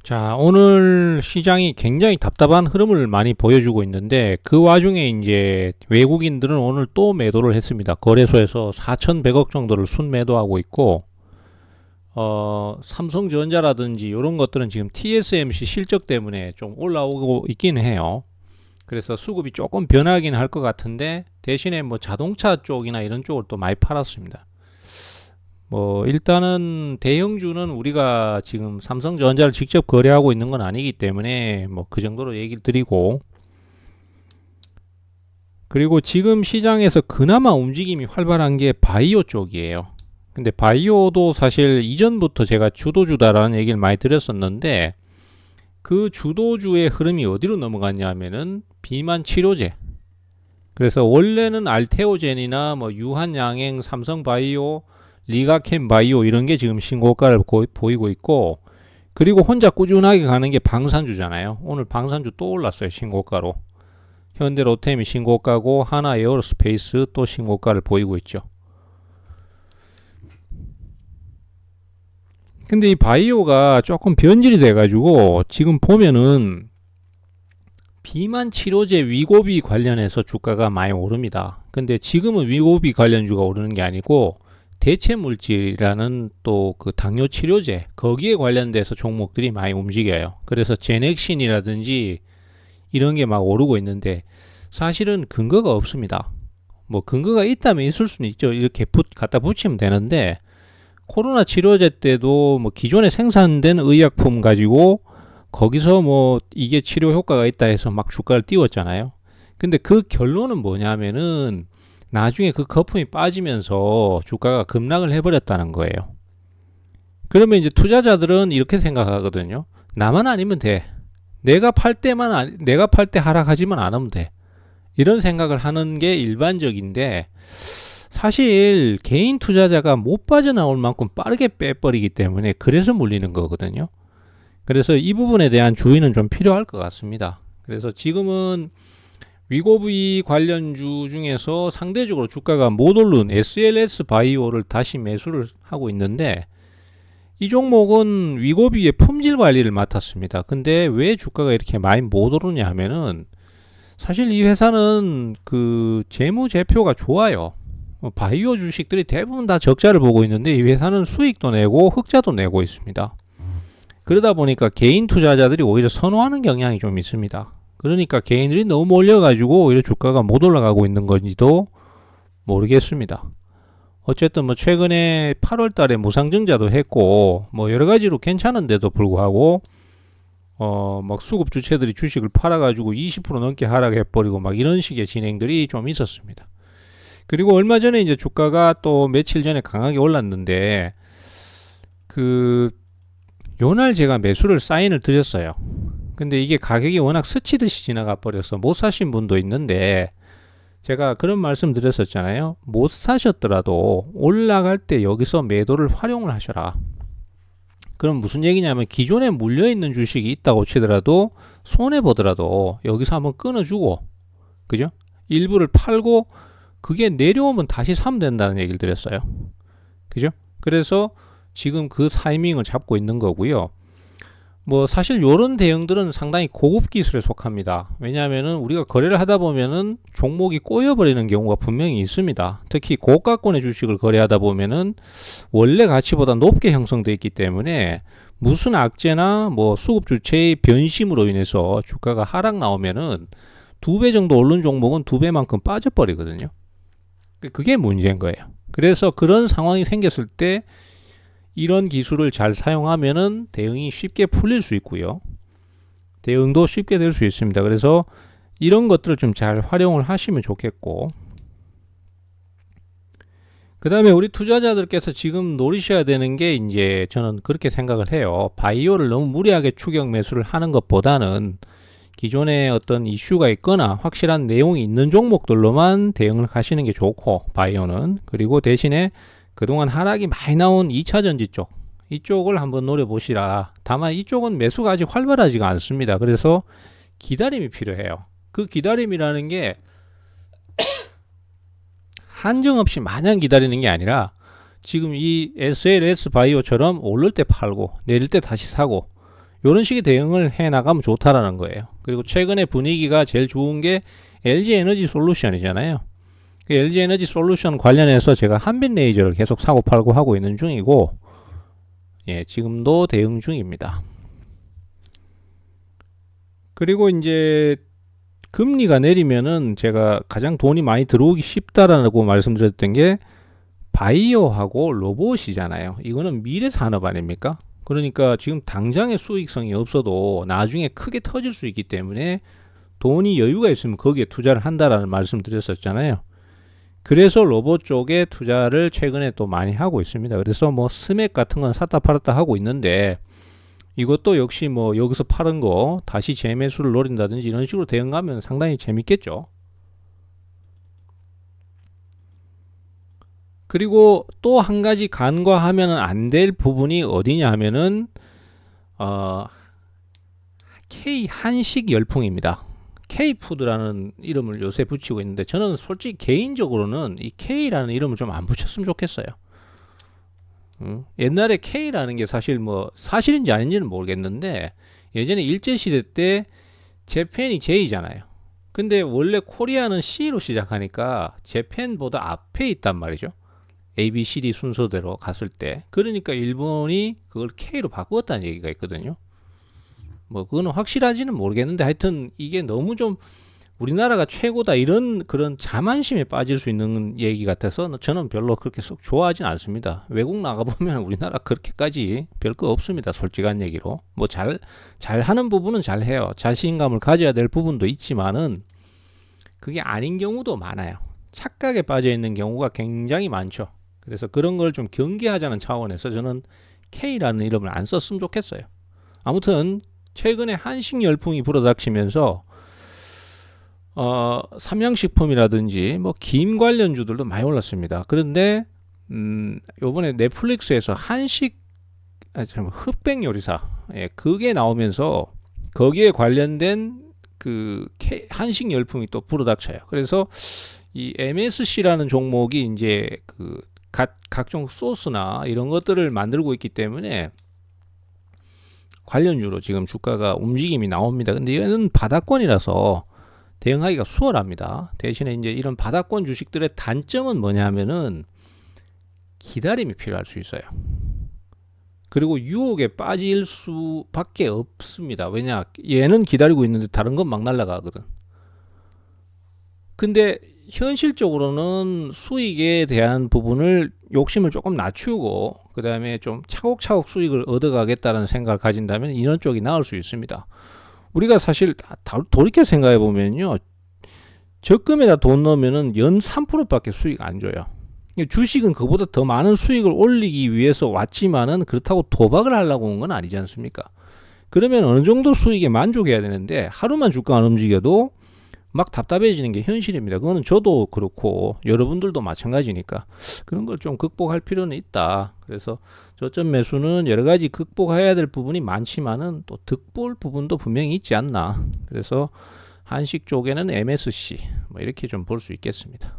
자, 오늘 시장이 굉장히 답답한 흐름을 많이 보여주고 있는데 그 와중에 이제 외국인들은 오늘 또 매도를 했습니다. 거래소에서 4,100억 정도를 순매도하고 있고 삼성전자라든지 이런 것들은 지금 TSMC 실적 때문에 좀 올라오고 있긴 해요. 그래서 수급이 조금 변하긴 할 것 같은데 대신에 뭐 자동차 쪽이나 이런 쪽을 또 많이 팔았습니다. 뭐 일단은 대형주는 우리가 지금 삼성전자를 직접 거래하고 있는 건 아니기 때문에 뭐 그 정도로 얘기를 드리고, 그리고 지금 시장에서 그나마 움직임이 활발한 게 바이오 쪽이에요. 근데 바이오도 사실 이전부터 제가 주도주다라는 얘기를 많이 드렸었는데 그 주도주의 흐름이 어디로 넘어갔냐 하면은 비만 치료제. 그래서 원래는 알테오젠이나 뭐 유한양행, 삼성바이오, 리가캠 바이오 이런 게 지금 신고가를 보이고 있고, 그리고 혼자 꾸준하게 가는 게 방산주잖아요. 오늘 방산주 또 올랐어요, 신고가로. 현대로템이 신고가고 하나 에어로스페이스 또 신고가를 보이고 있죠. 근데 이 바이오가 조금 변질이 돼가지고 지금 보면은 비만 치료제 위고비 관련해서 주가가 많이 오릅니다. 근데 지금은 위고비 관련주가 오르는 게 아니고 대체 물질이라는 또 그 당뇨 치료제 거기에 관련돼서 종목들이 많이 움직여요. 그래서 제넥신이라든지 이런 게 막 오르고 있는데 사실은 근거가 없습니다. 뭐 근거가 있다면 있을 수는 있죠. 이렇게 갖다 붙이면 되는데 코로나 치료제 때도 뭐 기존에 생산된 의약품 가지고 거기서 뭐 이게 치료 효과가 있다 해서 막 주가를 띄웠잖아요. 근데 그 결론은 뭐냐면은 나중에 그 거품이 빠지면서 주가가 급락을 해버렸다는 거예요. 그러면 이제 투자자들은 이렇게 생각하거든요. 나만 아니면 돼. 내가 팔 때 하락하지만 않으면 돼. 이런 생각을 하는 게 일반적인데 사실 개인 투자자가 못 빠져나올 만큼 빠르게 빼버리기 때문에 그래서 물리는 거거든요. 그래서 이 부분에 대한 주의는 좀 필요할 것 같습니다. 그래서 지금은 위고비 관련주 중에서 상대적으로 주가가 못 오른 SLS 바이오를 다시 매수를 하고 있는데 이 종목은 위고비의 품질 관리를 맡았습니다. 근데 왜 주가가 이렇게 많이 못 오르냐 하면은 사실 이 회사는 그 재무제표가 좋아요. 바이오 주식들이 대부분 다 적자를 보고 있는데 이 회사는 수익도 내고 흑자도 내고 있습니다. 그러다 보니까 개인 투자자들이 오히려 선호하는 경향이 좀 있습니다. 그러니까 개인들이 너무 몰려가지고 오히려 주가가 못 올라가고 있는 건지도 모르겠습니다. 어쨌든 뭐 최근에 8월 달에 무상증자도 했고 뭐 여러 가지로 괜찮은데도 불구하고 막 수급 주체들이 주식을 팔아가지고 20% 넘게 하락해버리고 막 이런 식의 진행들이 좀 있었습니다. 그리고 얼마 전에 이제 주가가 또 며칠 전에 강하게 올랐는데 그 요날 제가 매수를 사인을 드렸어요. 근데 이게 가격이 워낙 스치듯이 지나가 버려서 못 사신 분도 있는데 제가 그런 말씀 드렸었잖아요. 못 사셨더라도 올라갈 때 여기서 매도를 활용을 하셔라. 그럼 무슨 얘기냐면 기존에 물려있는 주식이 있다고 치더라도 손해보더라도 여기서 한번 끊어주고, 그죠? 일부를 팔고 그게 내려오면 다시 사면 된다는 얘기를 드렸어요. 그죠? 그래서 지금 그 타이밍을 잡고 있는 거고요. 뭐 사실 요런 대응들은 상당히 고급 기술에 속합니다. 왜냐하면은 우리가 거래를 하다 보면은 종목이 꼬여버리는 경우가 분명히 있습니다. 특히 고가권의 주식을 거래하다 보면은 원래 가치보다 높게 형성되어 있기 때문에 무슨 악재나 뭐 수급 주체의 변심으로 인해서 주가가 하락 나오면은 2배 정도 오른 종목은 2배만큼 빠져버리거든요. 그게 문제인 거예요. 그래서 그런 상황이 생겼을 때 이런 기술을 잘 사용하면은 대응이 쉽게 풀릴 수 있고요. 대응도 쉽게 될 수 있습니다. 그래서 이런 것들을 좀 잘 활용을 하시면 좋겠고, 그 다음에 우리 투자자들께서 지금 노리셔야 되는 게 이제 저는 그렇게 생각을 해요. 바이오를 너무 무리하게 추격 매수를 하는 것보다는 기존에 어떤 이슈가 있거나 확실한 내용이 있는 종목들로만 대응을 하시는 게 좋고, 바이오는. 그리고 대신에 그동안 하락이 많이 나온 2차전지 쪽, 이쪽을 한번 노려보시라. 다만 이쪽은 매수가 아직 활발하지가 않습니다. 그래서 기다림이 필요해요. 그 기다림이라는 게 한정없이 마냥 기다리는 게 아니라 지금 이 SLS 바이오처럼 오를 때 팔고 내릴 때 다시 사고 이런 식의 대응을 해 나가면 좋다라는 거예요. 그리고 최근에 분위기가 제일 좋은 게 LG 에너지 솔루션이잖아요. 그 LG 에너지 솔루션 관련해서 제가 한빛레이저를 계속 사고 팔고 하고 있는 중이고, 예, 지금도 대응 중입니다. 그리고 이제 금리가 내리면은 제가 가장 돈이 많이 들어오기 쉽다라고 말씀드렸던 게 바이오하고 로봇이잖아요. 이거는 미래 산업 아닙니까? 그러니까 지금 당장의 수익성이 없어도 나중에 크게 터질 수 있기 때문에 돈이 여유가 있으면 거기에 투자를 한다라는 말씀 드렸었잖아요. 그래서 로봇 쪽에 투자를 최근에 또 많이 하고 있습니다. 그래서 뭐 스맥 같은 건 샀다 팔았다 하고 있는데, 이것도 역시 뭐 여기서 파는 거 다시 재매수를 노린다든지 이런 식으로 대응하면 상당히 재밌겠죠. 그리고 또 한 가지 간과하면 안 될 부분이 어디냐 하면은 K 한식 열풍입니다. K푸드라는 이름을 요새 붙이고 있는데, 저는 솔직히 개인적으로는 이 K라는 이름을 좀 안 붙였으면 좋겠어요. 옛날에 K라는 게 사실 뭐 사실인지 아닌지는 모르겠는데, 예전에 일제시대 때 재팬이 J잖아요. 근데 원래 코리아는 C로 시작하니까 재팬보다 앞에 있단 말이죠. A, B, C, D 순서대로 갔을 때. 그러니까 일본이 그걸 K로 바꾸었다는 얘기가 있거든요. 뭐 그거는 확실하지는 모르겠는데, 하여튼 이게 너무 좀 우리나라가 최고다 이런 그런 자만심에 빠질 수 있는 얘기 같아서 저는 별로 그렇게 썩 좋아하진 않습니다. 외국 나가보면 우리나라 그렇게까지 별거 없습니다. 솔직한 얘기로. 뭐 잘하는 부분은 잘해요. 자신감을 가져야 될 부분도 있지만은 그게 아닌 경우도 많아요. 착각에 빠져 있는 경우가 굉장히 많죠. 그래서 그런 걸 좀 경계하자는 차원에서 저는 K라는 이름을 안 썼으면 좋겠어요. 아무튼 최근에 한식 열풍이 불어닥치면서 삼양식품이라든지 뭐 김 관련주들도 많이 올랐습니다. 그런데 요번에 넷플릭스에서 흑백 요리사, 예, 그게 나오면서 거기에 관련된 그 한식 열풍이 또 불어닥쳐요. 그래서 이 MSC라는 종목이 이제 그 각종 소스나 이런 것들을 만들고 있기 때문에 관련주로 지금 주가가 움직임이 나옵니다. 근데 이거는 바닥권이라서 대응하기가 수월합니다. 대신에 이제 이런 바닥권 주식들의 단점은 뭐냐면은 기다림이 필요할 수 있어요. 그리고 유혹에 빠질 수밖에 없습니다. 왜냐, 얘는 기다리고 있는데 다른 건 막 날아가거든. 근데 현실적으로는 수익에 대한 부분을 욕심을 조금 낮추고 그 다음에 좀 차곡차곡 수익을 얻어가겠다는 생각을 가진다면 이런 쪽이 나을 수 있습니다. 우리가 사실 돌이켜 생각해 보면요, 적금에다 돈 넣으면은 연 3%밖에 수익 안 줘요. 주식은 그보다 더 많은 수익을 올리기 위해서 왔지만은 그렇다고 도박을 하려고 온 건 아니지 않습니까? 그러면 어느 정도 수익에 만족해야 되는데 하루만 주가 안 움직여도 막 답답해지는 게 현실입니다. 그거는 저도 그렇고 여러분들도 마찬가지니까 그런 걸 좀 극복할 필요는 있다. 그래서 저점 매수는 여러 가지 극복해야 될 부분이 많지만은 또 득볼 부분도 분명히 있지 않나. 그래서 한식 쪽에는 MSC 뭐 이렇게 좀 볼 수 있겠습니다.